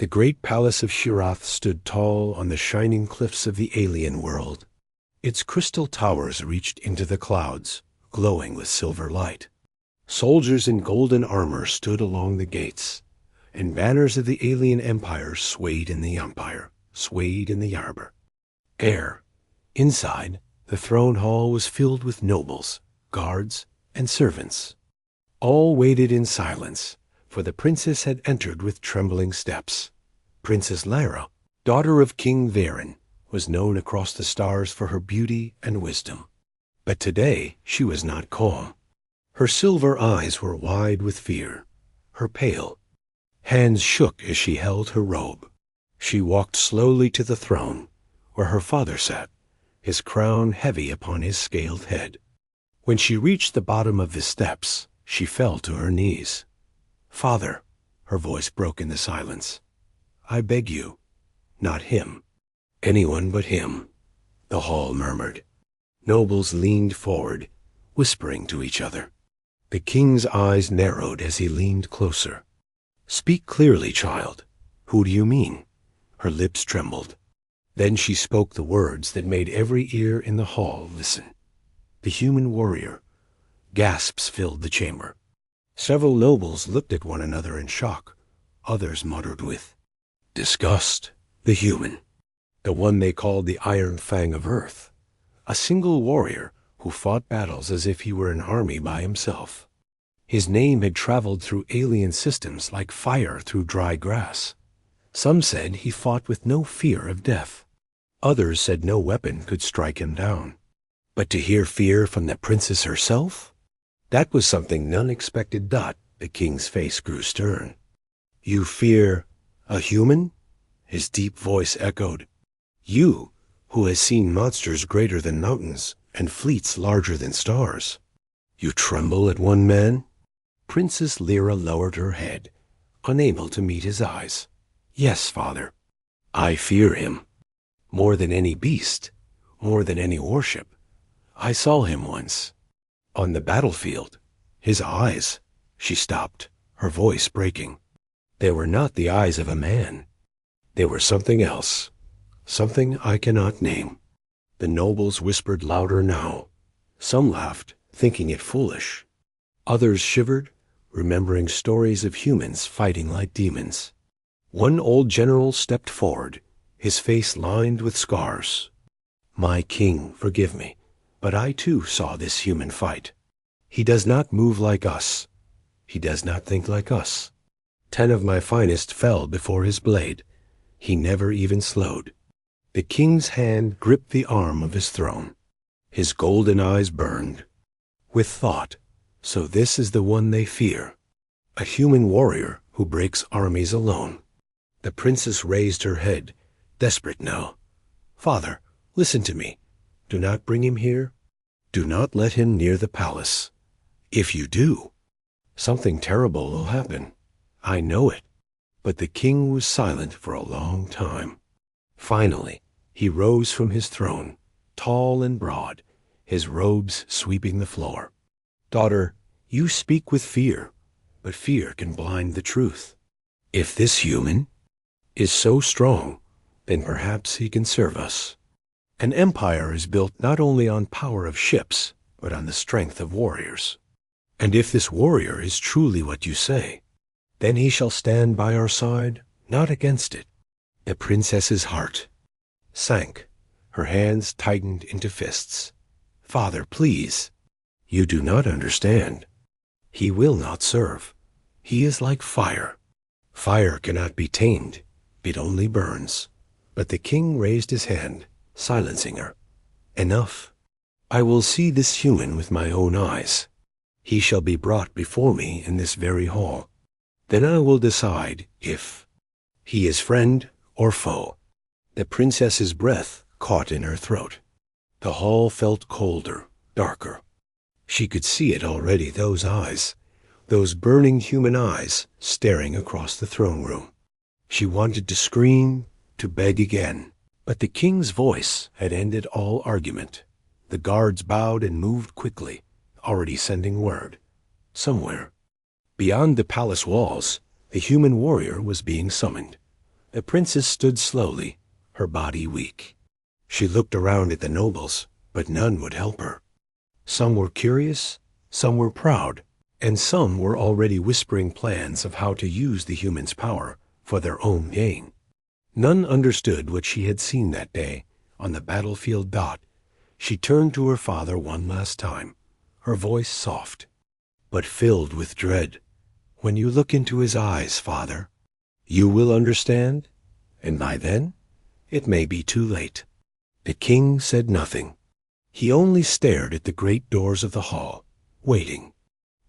The great palace of Shirath stood tall on the shining cliffs of the alien world. Its crystal towers reached into the clouds, glowing with silver light. Soldiers in golden armor stood along the gates, and banners of the alien empire swayed in the arbor. Inside, the throne hall was filled with nobles, guards, and servants. All waited in silence, for the princess had entered with trembling steps. Princess Lyra, daughter of King Varen, was known across the stars for her beauty and wisdom. But today she was not calm. Her silver eyes were wide with fear. Her pale hands shook as she held her robe. She walked slowly to the throne, where her father sat, his crown heavy upon his scaled head. When she reached the bottom of the steps, she fell to her knees. "Father," her voice broke in the silence, "I beg you, not him." "Anyone but him," the hall murmured. Nobles leaned forward, whispering to each other. The king's eyes narrowed as he leaned closer. "Speak clearly, child. Who do you mean?" Her lips trembled. Then she spoke the words that made every ear in the hall listen. "The human warrior." Gasps filled the chamber. Several nobles looked at one another in shock. Others muttered with disgust. "The human. The one they called the Iron Fang of Earth. A single warrior who fought battles as if he were an army by himself. His name had traveled through alien systems like fire through dry grass. Some said he fought with no fear of death. Others said no weapon could strike him down. But to hear fear from the princess herself? That was something none expected. The king's face grew stern. "You fear a human?" His deep voice echoed. "You, who has seen monsters greater than mountains and fleets larger than stars. You tremble at one man?" Princess Lyra lowered her head, unable to meet his eyes. "Yes, father. I fear him. More than any beast, more than any warship. I saw him once. On the battlefield. His eyes." She stopped, her voice breaking. They were not the eyes of a man. They were something else. Something I cannot name. The nobles whispered louder now. Some laughed, thinking it foolish. Others shivered, remembering stories of humans fighting like demons. One old general stepped forward, his face lined with scars. "My king, forgive me, but I too saw this human fight. He does not move like us. He does not think like us. 10 of my finest fell before his blade. He never even slowed." The king's hand gripped the arm of his throne. His golden eyes burned with thought. So this is the one they fear. A human warrior who breaks armies alone. The princess raised her head, desperate now. "Father, listen to me. Do not bring him here. Do not let him near the palace. If you do, something terrible will happen. I know it." But the king was silent for a long time. Finally, he rose from his throne, tall and broad, his robes sweeping the floor. "Daughter, you speak with fear, but fear can blind the truth. If this human is so strong, then perhaps he can serve us. An empire is built not only on power of ships, but on the strength of warriors. And if this warrior is truly what you say, then he shall stand by our side, not against it." The princess's heart sank. Her hands tightened into fists. "Father, please. You do not understand. He will not serve. He is like fire. Fire cannot be tamed. It only burns." But the king raised his hand, silencing her. "Enough. I will see this human with my own eyes. He shall be brought before me in this very hall. Then I will decide if he is friend or foe." The princess's breath caught in her throat. The hall felt colder, darker. She could see it already, those eyes, those burning human eyes staring across the throne room. She wanted to scream, to beg again. But the king's voice had ended all argument. The guards bowed and moved quickly, already sending word. Somewhere, beyond the palace walls, the human warrior was being summoned. The princess stood slowly, her body weak. She looked around at the nobles, but none would help her. Some were curious, some were proud, and some were already whispering plans of how to use the humans' power for their own gain. None understood what she had seen that day on the battlefield dot. She turned to her father one last time, her voice soft, but filled with dread. "When you look into his eyes, father, you will understand, and by then it may be too late." The king said nothing. He only stared at the great doors of the hall, waiting.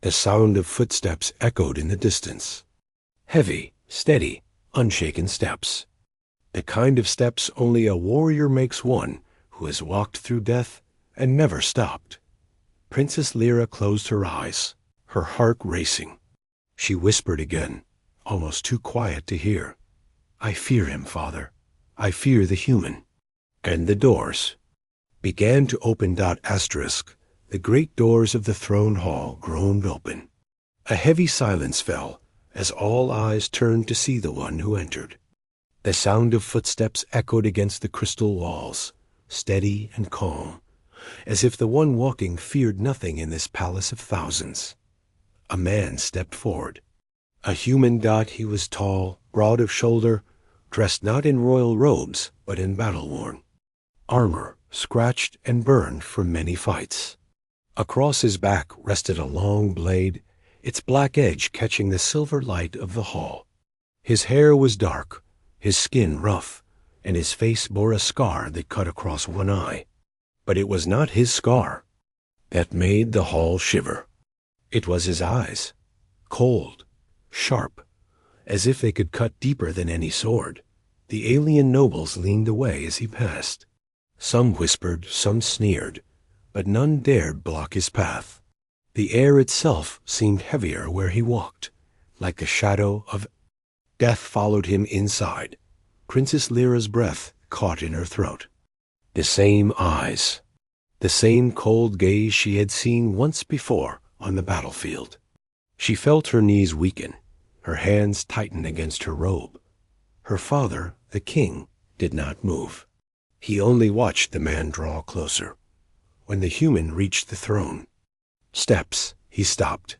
The sound of footsteps echoed in the distance. Heavy, steady, unshaken steps. The kind of steps only a warrior makes, one who has walked through death and never stopped. Princess Lyra closed her eyes, her heart racing. She whispered again, almost too quiet to hear. "I fear him, father. I fear the human." And the doors began to open. Asterisk. The great doors of the throne hall groaned open. A heavy silence fell as all eyes turned to see the one who entered. The sound of footsteps echoed against the crystal walls, steady and calm, as if the one walking feared nothing in this palace of thousands. A man stepped forward. A human. He was tall, broad of shoulder, dressed not in royal robes, but in battle-worn armor, scratched and burned from many fights. Across his back rested a long blade, its black edge catching the silver light of the hall. His hair was dark, his skin rough, and his face bore a scar that cut across one eye. But it was not his scar that made the hall shiver. It was his eyes, cold, sharp, as if they could cut deeper than any sword. The alien nobles leaned away as he passed. Some whispered, some sneered, but none dared block his path. The air itself seemed heavier where he walked, like the shadow of death followed him inside. Princess Lyra's breath caught in her throat. The same eyes, the same cold gaze she had seen once before on the battlefield. She felt her knees weaken, her hands tighten against her robe. Her father, the king, did not move. He only watched the man draw closer. When the human reached the throne steps, he stopped.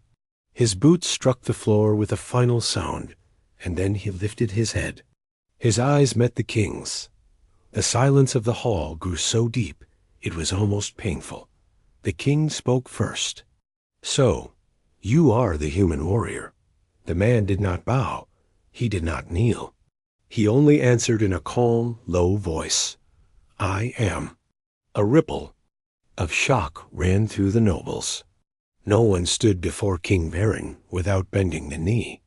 His boots struck the floor with a final sound, and then he lifted his head. His eyes met the king's. The silence of the hall grew so deep it was almost painful. The king spoke first. "So, you are the human warrior." The man did not bow. He did not kneel. He only answered in a calm, low voice, "I am." A ripple of shock ran through the nobles. No one stood before King Baron without bending the knee.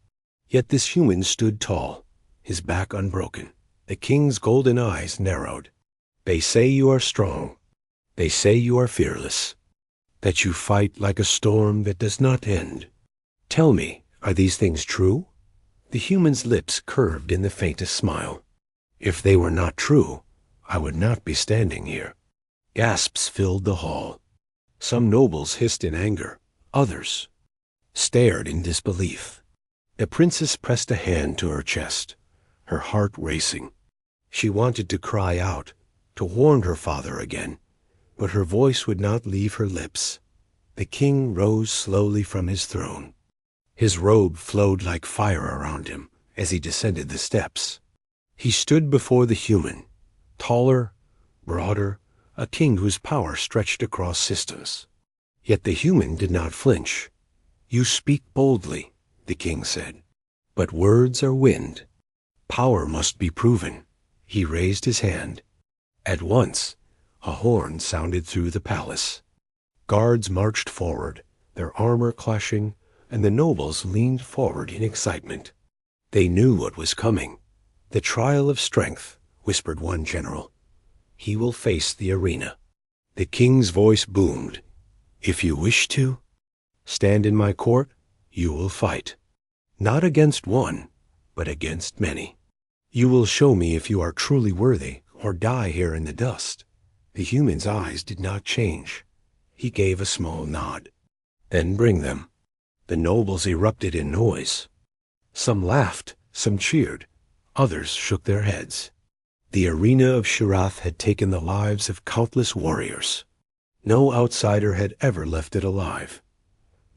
Yet this human stood tall, his back unbroken. The king's golden eyes narrowed. "They say you are strong. They say you are fearless, that you fight like a storm that does not end. Tell me, are these things true?" The human's lips curved in the faintest smile. "If they were not true, I would not be standing here." Gasps filled the hall. Some nobles hissed in anger. Others stared in disbelief. The princess pressed a hand to her chest, her heart racing. She wanted to cry out, to warn her father again, but her voice would not leave her lips. The king rose slowly from his throne. His robe flowed like fire around him as he descended the steps. He stood before the human, taller, broader, a king whose power stretched across systems. Yet the human did not flinch. "You speak boldly," the king said, "but words are wind. Power must be proven." He raised his hand. At once, a horn sounded through the palace. Guards marched forward, their armor clashing, and the nobles leaned forward in excitement. They knew what was coming. "The trial of strength," whispered one general. "He will face the arena." The king's voice boomed. "If you wish to stand in my court, you will fight. Not against one, but against many. You will show me if you are truly worthy, or die here in the dust." The human's eyes did not change. He gave a small nod. "Then bring them." The nobles erupted in noise. Some laughed, some cheered. Others shook their heads. The arena of Shirath had taken the lives of countless warriors. No outsider had ever left it alive.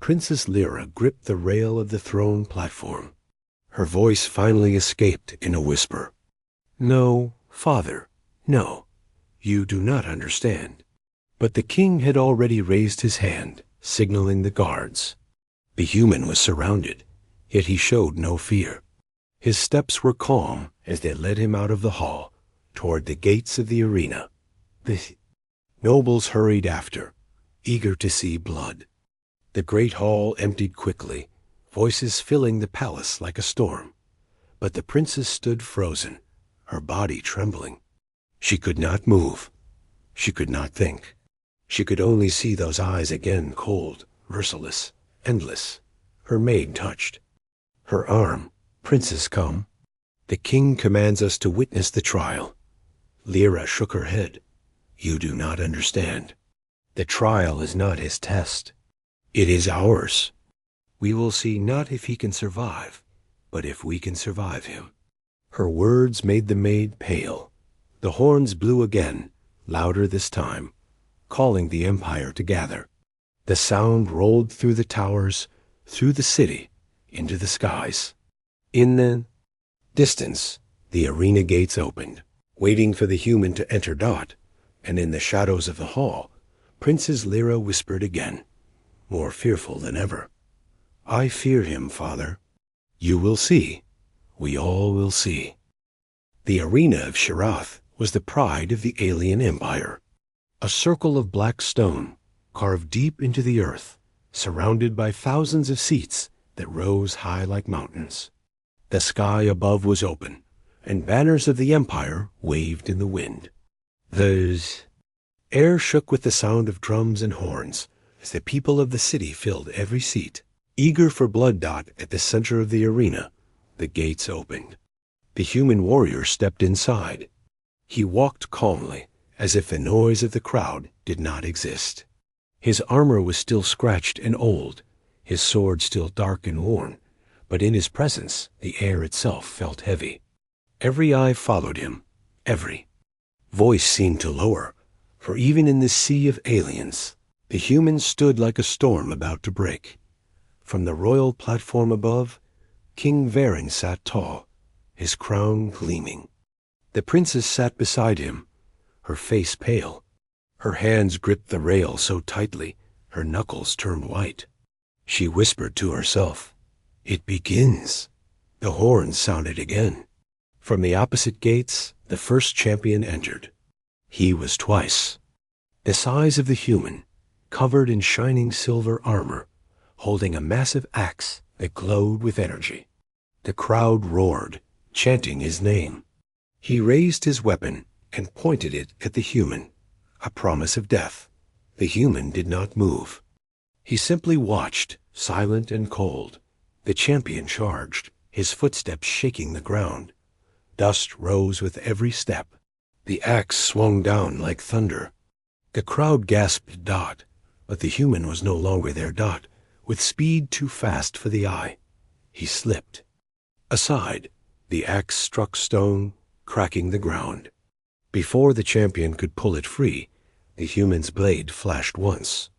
Princess Lyra gripped the rail of the throne platform. Her voice finally escaped in a whisper. "No, father, no. You do not understand." But the king had already raised his hand, signaling the guards. The human was surrounded, yet he showed no fear. His steps were calm as they led him out of the hall, toward the gates of the arena. The nobles hurried after, eager to see blood. The great hall emptied quickly, voices filling the palace like a storm. But the princess stood frozen, her body trembling. She could not move. She could not think. She could only see those eyes again, cold, merciless, endless. Her maid touched her arm. "Princess, come. The king commands us to witness the trial." Lyra shook her head. "You do not understand. The trial is not his test. It is ours. We will see not if he can survive, but if we can survive him." Her words made the maid pale. The horns blew again, louder this time, calling the empire to gather. The sound rolled through the towers, through the city, into the skies. In the distance, the arena gates opened, waiting for the human to enter Dot, and in the shadows of the hall, Princess Lyra whispered again, more fearful than ever, "I fear him, father." "You will see. We all will see." The arena of Shirath was the pride of the alien empire. A circle of black stone, carved deep into the earth, surrounded by thousands of seats that rose high like mountains. The sky above was open, and banners of the empire waved in the wind. The air shook with the sound of drums and horns as the people of the city filled every seat. Eager for blood. At the center of the arena, the gates opened. The human warrior stepped inside. He walked calmly, as if the noise of the crowd did not exist. His armor was still scratched and old, his sword still dark and worn, but in his presence the air itself felt heavy. Every eye followed him, every voice seemed to lower, for even in this sea of aliens, the human stood like a storm about to break. From the royal platform above, King Varen sat tall, his crown gleaming. The princess sat beside him, her face pale. Her hands gripped the rail so tightly, her knuckles turned white. She whispered to herself, "It begins." The horns sounded again. From the opposite gates, the first champion entered. He was twice the size of the human, covered in shining silver armor, holding a massive axe that glowed with energy. The crowd roared, chanting his name. He raised his weapon and pointed it at the human, a promise of death. The human did not move. He simply watched, silent and cold. The champion charged, his footsteps shaking the ground. Dust rose with every step. The axe swung down like thunder. The crowd gasped Dot, but the human was no longer their Dot, with speed too fast for the eye. He slipped. Aside, the axe struck stone, cracking the ground. Before the champion could pull it free, the human's blade flashed once.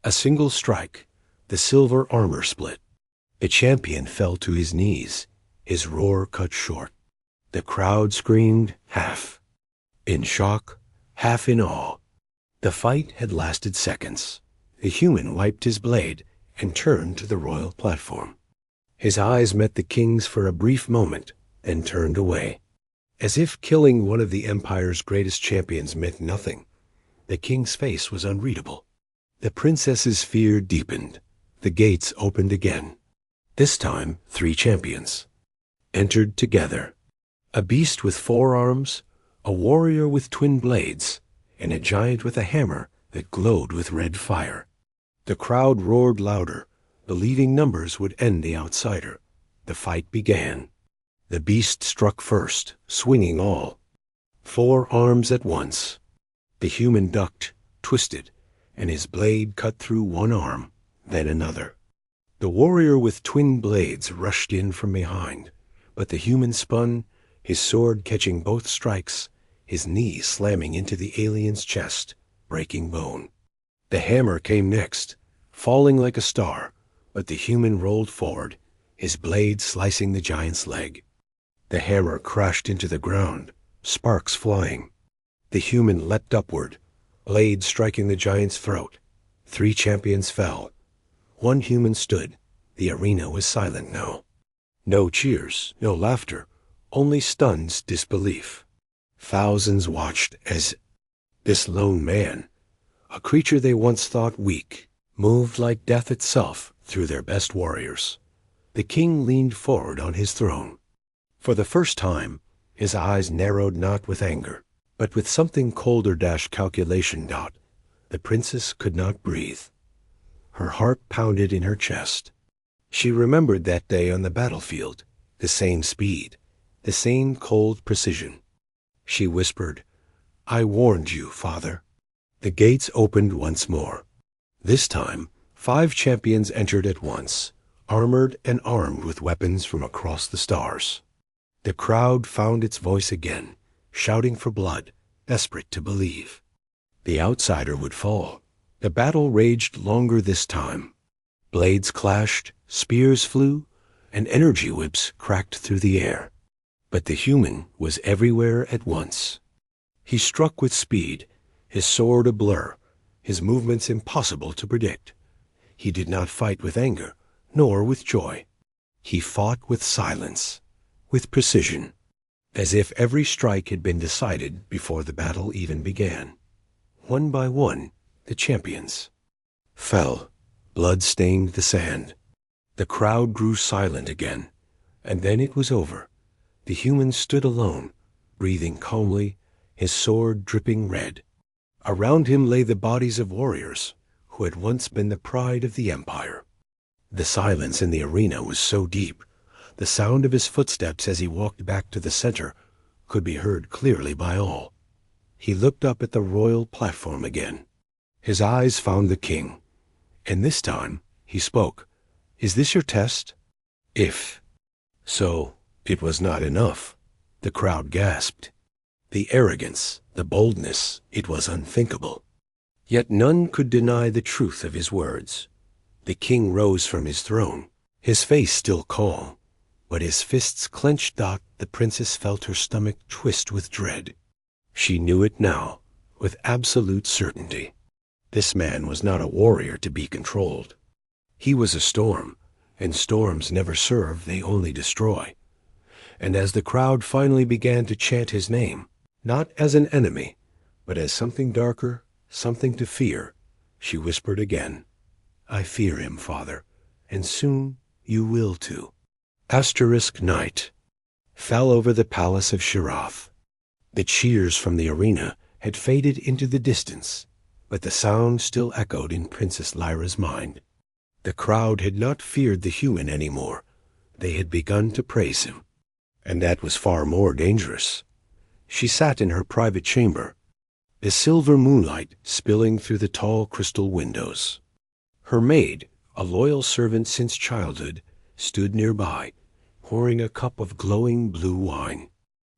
A single strike, the silver armor split. The champion fell to his knees, his roar cut short. The crowd screamed, half in shock, half in awe. The fight had lasted seconds. The human wiped his blade and turned to the royal platform. His eyes met the king's for a brief moment and turned away. As if killing one of the empire's greatest champions meant nothing, the king's face was unreadable. The princess's fear deepened. The gates opened again. This time, 3 champions entered together. A beast with 4 arms, a warrior with twin blades, and a giant with a hammer that glowed with red fire. The crowd roared louder, believing numbers would end the outsider. The fight began. The beast struck first, swinging all 4 arms at once. The human ducked, twisted, and his blade cut through one arm, then another. The warrior with twin blades rushed in from behind, but the human spun, his sword catching both strikes, his knee slamming into the alien's chest, breaking bone. The hammer came next, falling like a star, but the human rolled forward, his blade slicing the giant's leg. The hammer crashed into the ground, sparks flying. The human leapt upward, blade striking the giant's throat. 3 champions fell. 1 human stood. The arena was silent now. No cheers, no laughter, only stunned disbelief. Thousands watched as this lone man, a creature they once thought weak, moved like death itself through their best warriors. The king leaned forward on his throne. For the first time, his eyes narrowed not with anger, but with something colder calculation. The princess could not breathe. Her heart pounded in her chest. She remembered that day on the battlefield, the same speed, the same cold precision. She whispered, "I warned you, father." The gates opened once more. This time, 5 champions entered at once, armored and armed with weapons from across the stars. The crowd found its voice again, shouting for blood, desperate to believe. The outsider would fall. The battle raged longer this time. Blades clashed, spears flew, and energy whips cracked through the air. But the human was everywhere at once. He struck with speed, his sword a blur, his movements impossible to predict. He did not fight with anger, nor with joy. He fought with silence, with precision, as if every strike had been decided before the battle even began. One by one, the champions fell. Blood stained the sand. The crowd grew silent again, and then it was over. The human stood alone, breathing calmly, his sword dripping red. Around him lay the bodies of warriors who had once been the pride of the empire. The silence in the arena was so deep, the sound of his footsteps as he walked back to the center could be heard clearly by all. He looked up at the royal platform again. His eyes found the king, and this time he spoke. "Is this your test?" If so, it was not enough. The crowd gasped. The arrogance, the boldness, it was unthinkable. Yet none could deny the truth of his words. The king rose from his throne, his face still calm, but his fists clenched. The princess felt her stomach twist with dread. She knew it now, with absolute certainty. This man was not a warrior to be controlled. He was a storm, and storms never serve, they only destroy. And as the crowd finally began to chant his name, not as an enemy, but as something darker, something to fear, she whispered again, "I fear him, father, and soon you will too." Night fell over the palace of Shirath. The cheers from the arena had faded into the distance, but the sound still echoed in Princess Lyra's mind. The crowd had not feared the human anymore. They had begun to praise him. And that was far more dangerous. She sat in her private chamber, the silver moonlight spilling through the tall crystal windows. Her maid, a loyal servant since childhood, stood nearby, pouring a cup of glowing blue wine.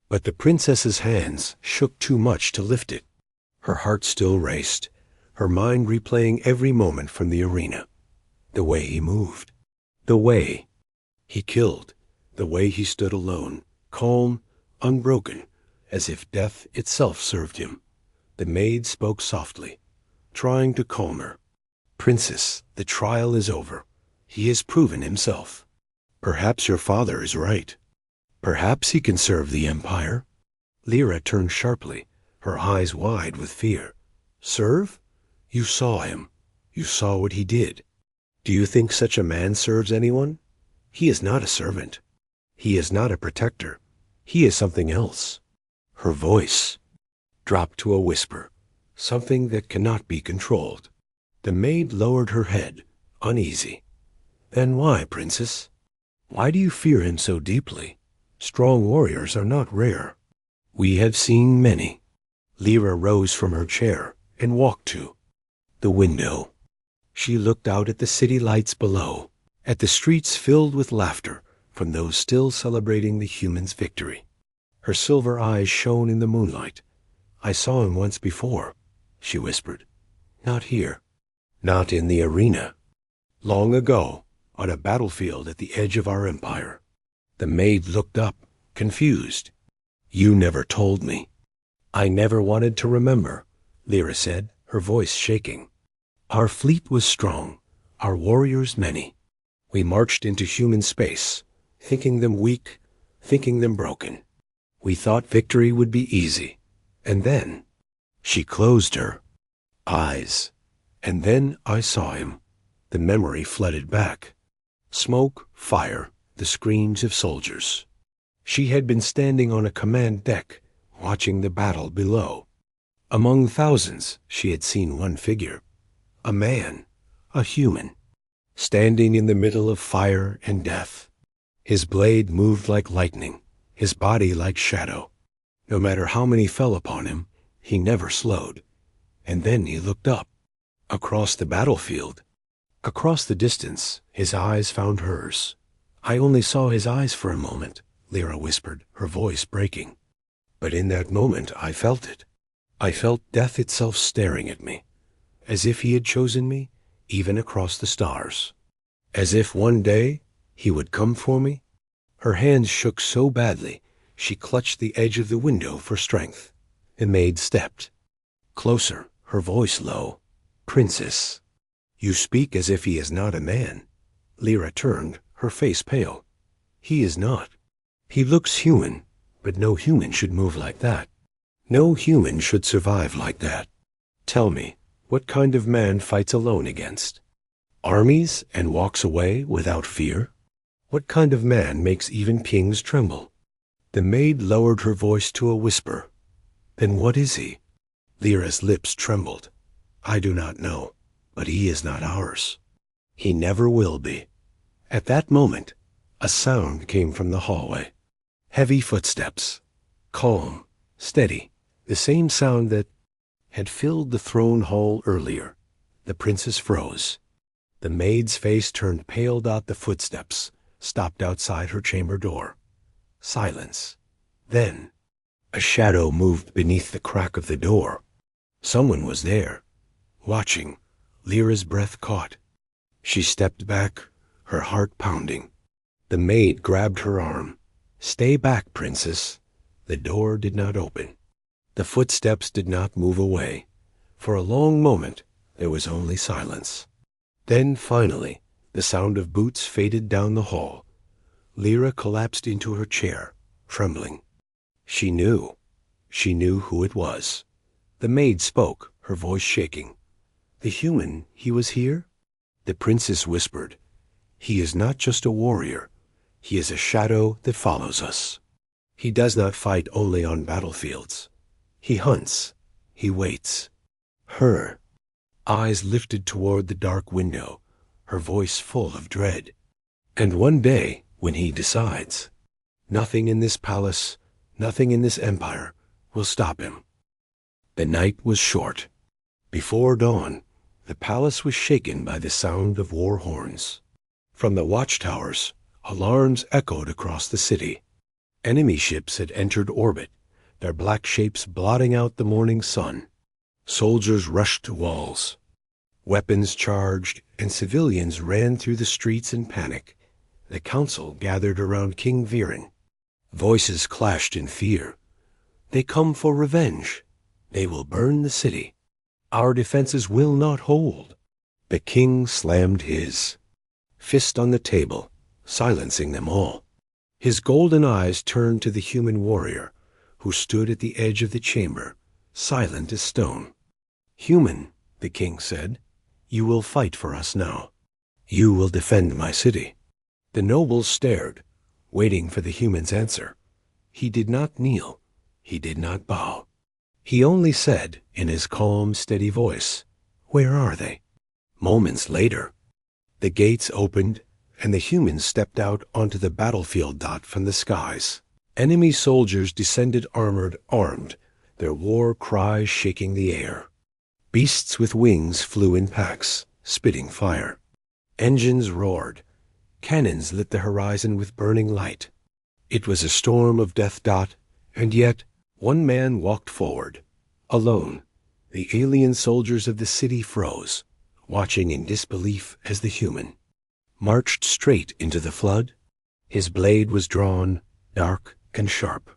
But the princess's hands shook too much to lift it. Her heart still raced, her mind replaying every moment from the arena. The way he moved, the way he killed, the way he stood alone, calm, unbroken, as if death itself served him. The maid spoke softly, trying to calm her. "Princess, the trial is over. He has proven himself. Perhaps your father is right. Perhaps he can serve the empire." Lyra turned sharply, her eyes wide with fear. "Serve? You saw him. You saw what he did. Do you think such a man serves anyone? He is not a servant. He is not a protector. He is something else." Her voice dropped to a whisper, something that cannot be controlled. The maid lowered her head, uneasy. "Then why, princess? Why do you fear him so deeply? Strong warriors are not rare. We have seen many." Lyra rose from her chair and walked to the window. She looked out at the city lights below, at the streets filled with laughter from those still celebrating the human's victory. Her silver eyes shone in the moonlight. "I saw him once before," she whispered. "Not here. Not in the arena. Long ago, on a battlefield at the edge of our empire." The maid looked up, confused. "You never told me." "I never wanted to remember," Lyra said, her voice shaking. "Our fleet was strong, our warriors many. We marched into human space, thinking them weak, thinking them broken. We thought victory would be easy. And then," she closed her eyes, "and then I saw him." The memory flooded back. Smoke, fire, the screams of soldiers. She had been standing on a command deck, watching the battle below. Among thousands, she had seen one figure. A man, a human, standing in the middle of fire and death. His blade moved like lightning, his body like shadow. No matter how many fell upon him, he never slowed. And then he looked up, across the battlefield. Across the distance, his eyes found hers. "I only saw his eyes for a moment," Lyra whispered, her voice breaking. "But in that moment I felt it. I felt death itself staring at me, as if he had chosen me, even across the stars. As if one day he would come for me." Her hands shook so badly, she clutched the edge of the window for strength. The maid stepped closer, her voice low. "Princess, you speak as if he is not a man." Lyra turned, her face pale. "He is not. He looks human, but no human should move like that. No human should survive like that. Tell me, what kind of man fights alone against armies and walks away without fear? What kind of man makes even kings tremble?" The maid lowered her voice to a whisper. "Then what is he?" Lyra's lips trembled. "I do not know, but he is not ours. He never will be." At that moment, a sound came from the hallway. Heavy footsteps. Calm, steady, the same sound that had filled the throne hall earlier. The princess froze. The maid's face turned pale. The footsteps stopped outside her chamber door. Silence. Then, a shadow moved beneath the crack of the door. Someone was there, watching. Lyra's breath caught. She stepped back, her heart pounding. The maid grabbed her arm. "Stay back, princess." The door did not open. The footsteps did not move away. For a long moment, there was only silence. Then, finally, the sound of boots faded down the hall. Lyra collapsed into her chair, trembling. She knew. She knew who it was. The maid spoke, her voice shaking. "The human, he was here?" The princess whispered, "He is not just a warrior. He is a shadow that follows us. He does not fight only on battlefields. He hunts. He waits." Her eyes lifted toward the dark window, her voice full of dread. "And one day, when he decides, nothing in this palace, nothing in this empire will stop him." The night was short. Before dawn, the palace was shaken by the sound of war horns. From the watchtowers, alarms echoed across the city. Enemy ships had entered orbit, their black shapes blotting out the morning sun. Soldiers rushed to walls. Weapons charged, and civilians ran through the streets in panic. The council gathered around King Viren. Voices clashed in fear. "They come for revenge. They will burn the city. Our defenses will not hold." The king slammed his fist on the table, silencing them all. His golden eyes turned to the human warrior, who stood at the edge of the chamber, silent as stone. "Human," the king said, "you will fight for us now. You will defend my city." The nobles stared, waiting for the human's answer. He did not kneel. He did not bow. He only said, in his calm, steady voice, "Where are they?" Moments later, the gates opened, and the humans stepped out onto the battlefield dot from the skies. Enemy soldiers descended armed, their war cries shaking the air. Beasts with wings flew in packs, spitting fire. Engines roared. Cannons lit the horizon with burning light. It was a storm of death. And yet, one man walked forward, alone. The alien soldiers of the city froze, watching in disbelief as the human marched straight into the flood. His blade was drawn, dark and sharp.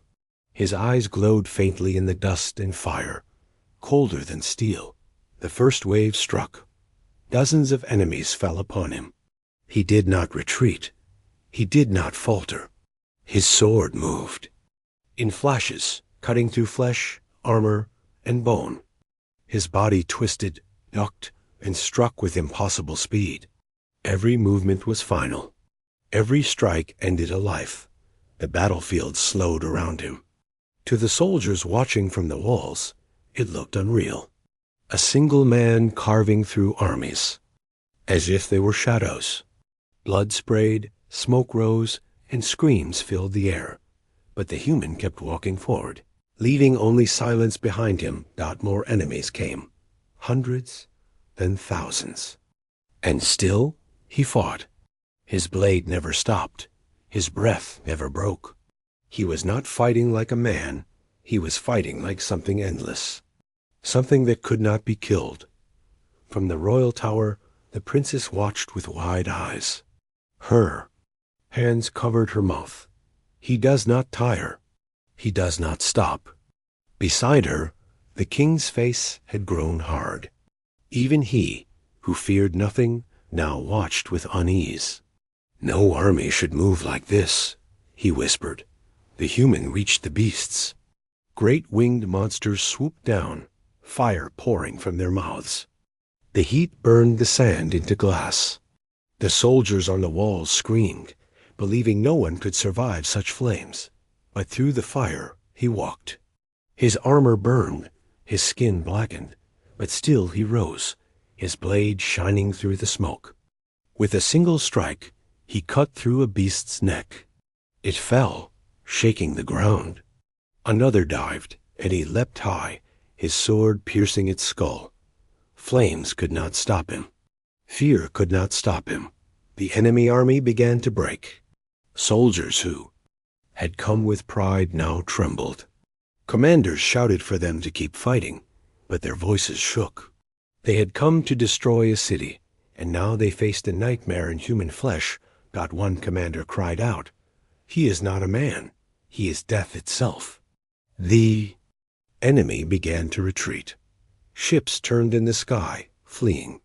His eyes glowed faintly in the dust and fire, colder than steel. The first wave struck. Dozens of enemies fell upon him. He did not retreat. He did not falter. His sword moved. In flashes, cutting through flesh, armor, and bone. His body twisted, ducked, and struck with impossible speed. Every movement was final. Every strike ended a life. The battlefield slowed around him. To the soldiers watching from the walls, it looked unreal. A single man carving through armies, as if they were shadows. Blood sprayed, smoke rose, and screams filled the air. But the human kept walking forward, leaving only silence behind him. More enemies came, hundreds, then thousands. And still he fought. His blade never stopped. His breath never broke. He was not fighting like a man. He was fighting like something endless. Something that could not be killed. From the royal tower, the princess watched with wide eyes. Her hands covered her mouth. He does not tire. He does not stop. Beside her, the king's face had grown hard. Even he, who feared nothing, now watched with unease. No army should move like this, he whispered. The human reached the beasts. Great winged monsters swooped down, fire pouring from their mouths. The heat burned the sand into glass. The soldiers on the walls screamed, believing no one could survive such flames. But through the fire he walked. His armor burned, his skin blackened, but still he rose, his blade shining through the smoke. With a single strike, he cut through a beast's neck. It fell, shaking the ground. Another dived, and he leapt high, his sword piercing its skull. Flames could not stop him. Fear could not stop him. The enemy army began to break. Soldiers who had come with pride now trembled. Commanders shouted for them to keep fighting, but their voices shook. They had come to destroy a city, and now they faced a nightmare in human flesh. One commander cried out. He is not a man. He is death itself. The enemy began to retreat. Ships turned in the sky, fleeing.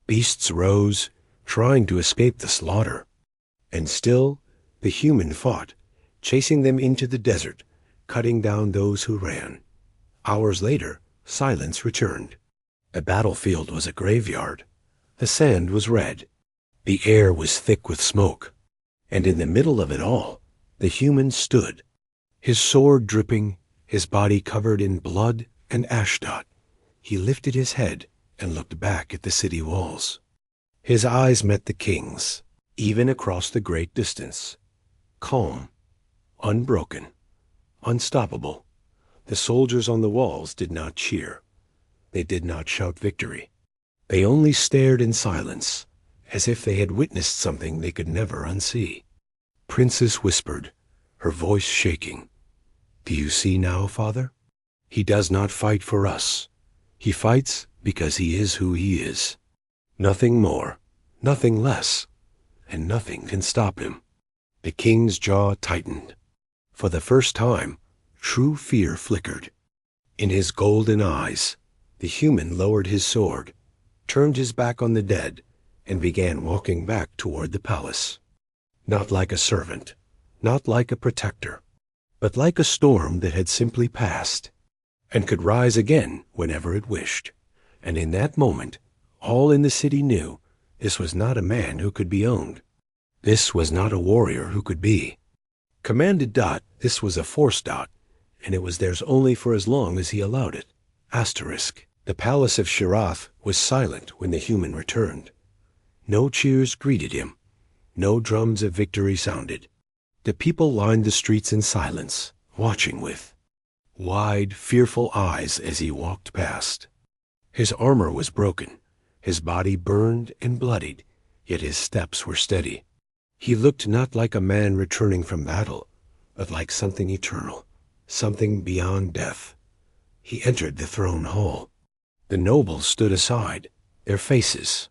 Beasts rose, trying to escape the slaughter. And still, the human fought, chasing them into the desert, cutting down those who ran. Hours later, silence returned. The battlefield was a graveyard. The sand was red. The air was thick with smoke. And in the middle of it all, the human stood, his sword dripping, his body covered in blood and ashdot. He lifted his head and looked back at the city walls. His eyes met the king's, even across the great distance. Calm, unbroken, unstoppable. The soldiers on the walls did not cheer. They did not shout victory. They only stared in silence, as if they had witnessed something they could never unsee. Princess whispered, her voice shaking. Do you see now, father? He does not fight for us. He fights because he is who he is. Nothing more, nothing less, and nothing can stop him. The king's jaw tightened. For the first time, true fear flickered. In his golden eyes, the human lowered his sword, turned his back on the dead, and began walking back toward the palace. Not like a servant, not like a protector, but like a storm that had simply passed, and could rise again whenever it wished. And in that moment, all in the city knew this was not a man who could be owned. This was not a warrior who could be. Commanded Dot, this was a force Dot, and it was theirs only for as long as he allowed it. Asterisk. The palace of Shirath was silent when the human returned. No cheers greeted him. No drums of victory sounded. The people lined the streets in silence, watching with wide, fearful eyes as he walked past. His armor was broken, his body burned and bloodied, yet his steps were steady. He looked not like a man returning from battle, but like something eternal, something beyond death. He entered the throne hall. The nobles stood aside, their faces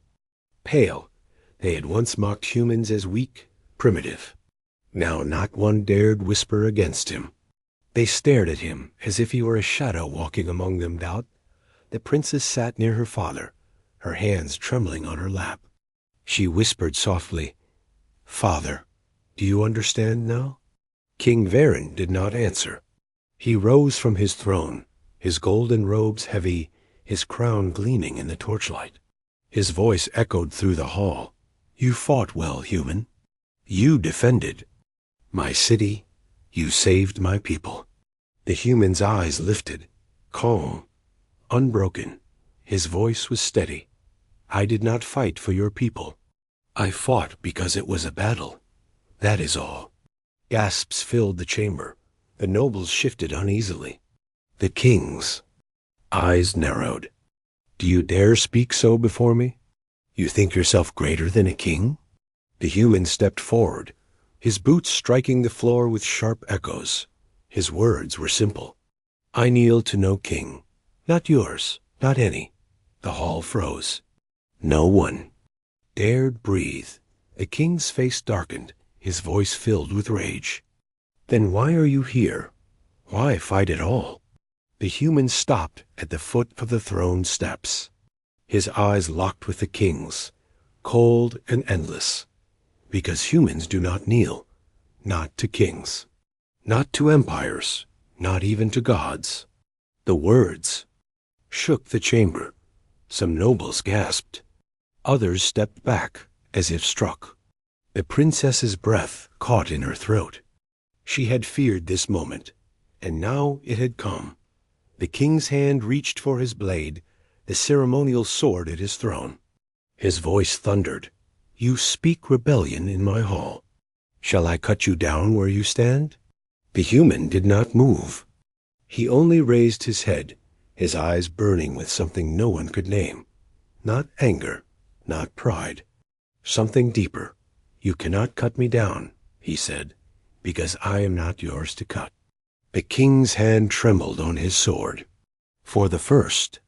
pale. They had once mocked humans as weak, primitive. Now not one dared whisper against him. They stared at him as if he were a shadow walking among them. The princess sat near her father, her hands trembling on her lap. She whispered softly, "Father, do you understand now?" King Varen did not answer. He rose from his throne, his golden robes heavy, his crown gleaming in the torchlight. His voice echoed through the hall. "You fought well, human. You defended my city. You saved my people." The human's eyes lifted, calm, unbroken. His voice was steady. "I did not fight for your people. I fought because it was a battle. That is all." Gasps filled the chamber. The nobles shifted uneasily. The king's eyes narrowed. "Do you dare speak so before me? You think yourself greater than a king?" The human stepped forward, his boots striking the floor with sharp echoes. His words were simple. "I kneel to no king. Not yours, not any." The hall froze. No one dared breathe. The king's face darkened, his voice filled with rage. "Then why are you here? Why fight at all?" The human stopped at the foot of the throne steps. His eyes locked with the king's, cold and endless. Because humans do not kneel, not to kings, not to empires, not even to gods. The words shook the chamber. Some nobles gasped. Others stepped back, as if struck. The princess's breath caught in her throat. She had feared this moment, and now it had come. The king's hand reached for his blade, the ceremonial sword at his throne. His voice thundered. "You speak rebellion in my hall. Shall I cut you down where you stand?" The human did not move. He only raised his head, his eyes burning with something no one could name. Not anger, not pride. Something deeper. "You cannot cut me down," he said, "because I am not yours to cut." The king's hand trembled on his sword. For the first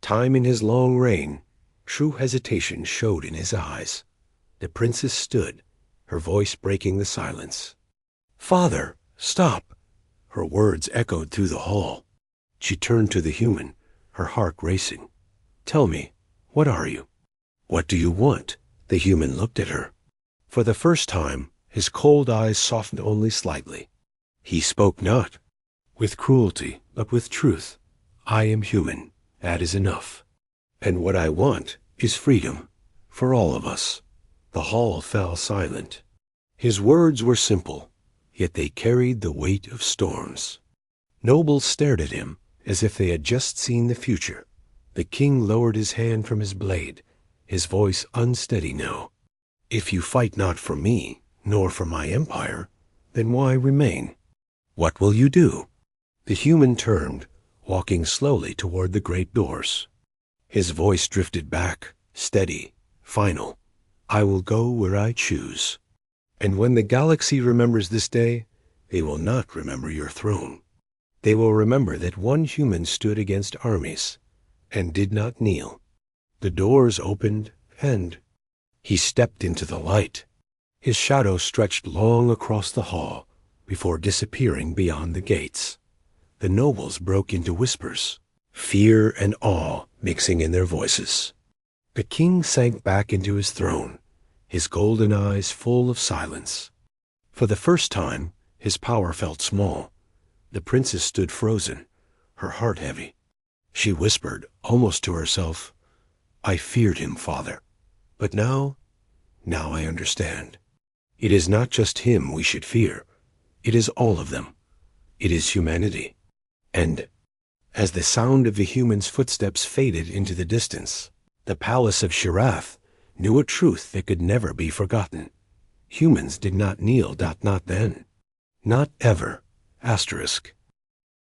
time in his long reign, true hesitation showed in his eyes. The princess stood, her voice breaking the silence. "Father, stop!" Her words echoed through the hall. She turned to the human, her heart racing. "Tell me, what are you? What do you want?" The human looked at her. For the first time, his cold eyes softened only slightly. He spoke not with cruelty, but with truth. "I am human. That is enough. And what I want is freedom, for all of us." The hall fell silent. His words were simple, yet they carried the weight of storms. Nobles stared at him as if they had just seen the future. The king lowered his hand from his blade, his voice unsteady now. "If you fight not for me, nor for my empire, then why remain? What will you do?" The human turned, walking slowly toward the great doors. His voice drifted back, steady, final. "I will go where I choose. And when the galaxy remembers this day, they will not remember your throne. They will remember that one human stood against armies and did not kneel." The doors opened, and he stepped into the light. His shadow stretched long across the hall before disappearing beyond the gates. The nobles broke into whispers, fear and awe mixing in their voices. The king sank back into his throne, his golden eyes full of silence. For the first time, his power felt small. The princess stood frozen, her heart heavy. She whispered, almost to herself, "I feared him, father. But now I understand. It is not just him we should fear. It is all of them. It is humanity." And as the sound of the human's footsteps faded into the distance, the palace of Shirath knew a truth that could never be forgotten. Humans did not kneel, not then. Not ever. Asterisk.